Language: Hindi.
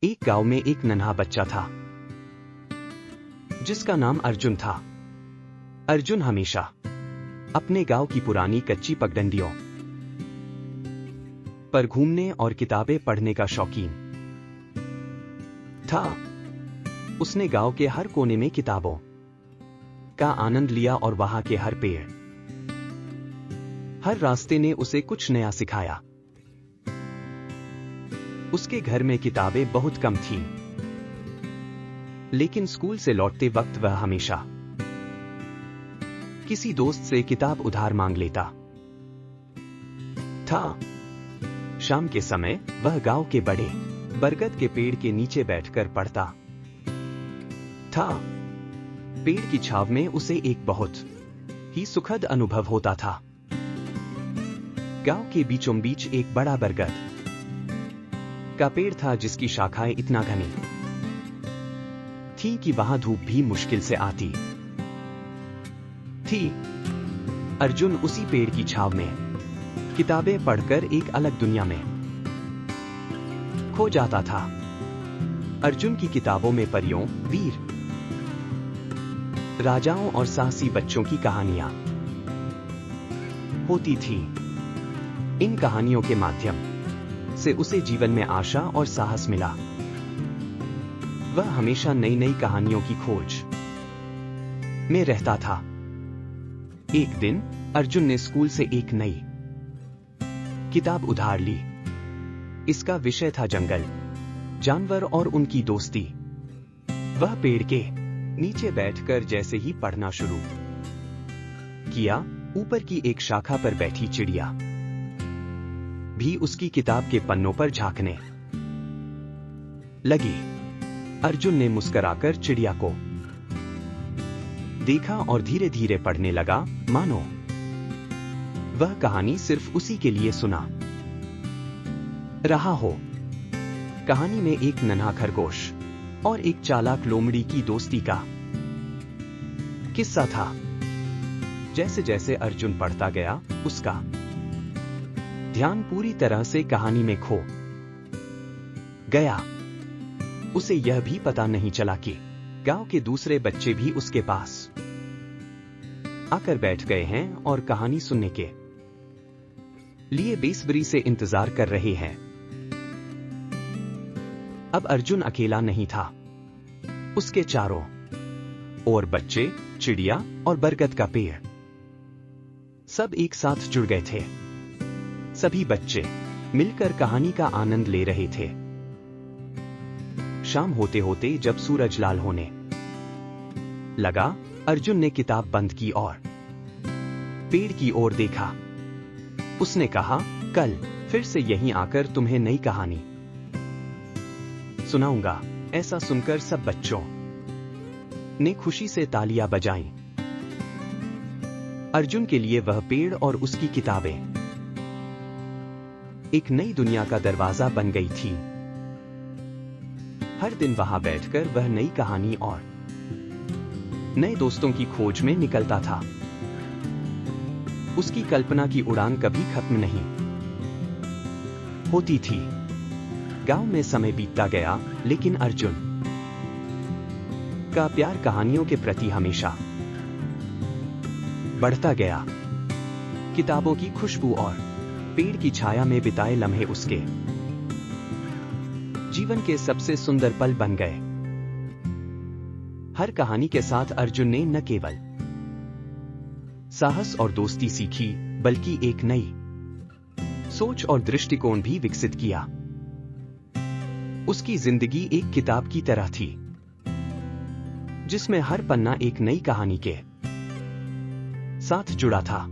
एक गांव में एक नन्हा बच्चा था जिसका नाम अर्जुन था। अर्जुन हमेशा अपने गांव की पुरानी कच्ची पगडंडियों पर घूमने और किताबें पढ़ने का शौकीन था। उसने गांव के हर कोने में किताबों का आनंद लिया और वहां के हर पेड़, हर रास्ते ने उसे कुछ नया सिखाया। उसके घर में किताबें बहुत कम थीं, लेकिन स्कूल से लौटते वक्त वह हमेशा किसी दोस्त से किताब उधार मांग लेता था। शाम के समय वह गांव के बड़े बरगद के पेड़ के नीचे बैठकर पढ़ता था। पेड़ की छाव में उसे एक बहुत ही सुखद अनुभव होता था। गांव के बीचों बीच एक बड़ा बरगद का पेड़ था जिसकी शाखाएं इतना घनी थी कि वहां धूप भी मुश्किल से आती थी। अर्जुन उसी पेड़ की छाव में किताबें पढ़कर एक अलग दुनिया में खो जाता था। अर्जुन की किताबों में परियों, वीर राजाओं और साहसी बच्चों की कहानियां होती थी। इन कहानियों के माध्यम से उसे जीवन में आशा और साहस मिला। वह हमेशा नई नई कहानियों की खोज में रहता था। एक दिन अर्जुन ने स्कूल से एक नई किताब उधार ली। इसका विषय था जंगल, जानवर और उनकी दोस्ती। वह पेड़ के नीचे बैठकर जैसे ही पढ़ना शुरू किया, ऊपर की एक शाखा पर बैठी चिड़िया भी उसकी किताब के पन्नों पर झांकने लगी। अर्जुन ने मुस्कुराकर चिड़िया को देखा और धीरे धीरे पढ़ने लगा, मानो वह कहानी सिर्फ उसी के लिए सुना रहा हो। कहानी में एक नन्हा खरगोश और एक चालाक लोमड़ी की दोस्ती का किस्सा था। जैसे जैसे अर्जुन पढ़ता गया, उसका ध्यान पूरी तरह से कहानी में खो गया। उसे यह भी पता नहीं चला कि गांव के दूसरे बच्चे भी उसके पास आकर बैठ गए हैं और कहानी सुनने के लिए बेसब्री से इंतजार कर रहे हैं। अब अर्जुन अकेला नहीं था। उसके चारों ओर बच्चे, चिड़िया और बरगद का पेड़ सब एक साथ जुड़ गए थे। सभी बच्चे मिलकर कहानी का आनंद ले रहे थे। शाम होते होते जब सूरज लाल होने लगा, अर्जुन ने किताब बंद की और पेड़ की ओर देखा। उसने कहा, कल फिर से यहीं आकर तुम्हें नई कहानी सुनाऊंगा। ऐसा सुनकर सब बच्चों ने खुशी से तालियां बजाईं। अर्जुन के लिए वह पेड़ और उसकी किताबें एक नई दुनिया का दरवाजा बन गई थी। हर दिन वहां बैठकर वह नई कहानी और नए दोस्तों की खोज में निकलता था। उसकी कल्पना की उड़ान कभी खत्म नहीं होती थी। गांव में समय बीतता गया, लेकिन अर्जुन का प्यार कहानियों के प्रति हमेशा बढ़ता गया। किताबों की खुशबू और पेड़ की छाया में बिताए लम्हे उसके जीवन के सबसे सुंदर पल बन गए। हर कहानी के साथ अर्जुन ने न केवल साहस और दोस्ती सीखी, बल्कि एक नई सोच और दृष्टिकोण भी विकसित किया। उसकी जिंदगी एक किताब की तरह थी, जिसमें हर पन्ना एक नई कहानी के साथ जुड़ा था।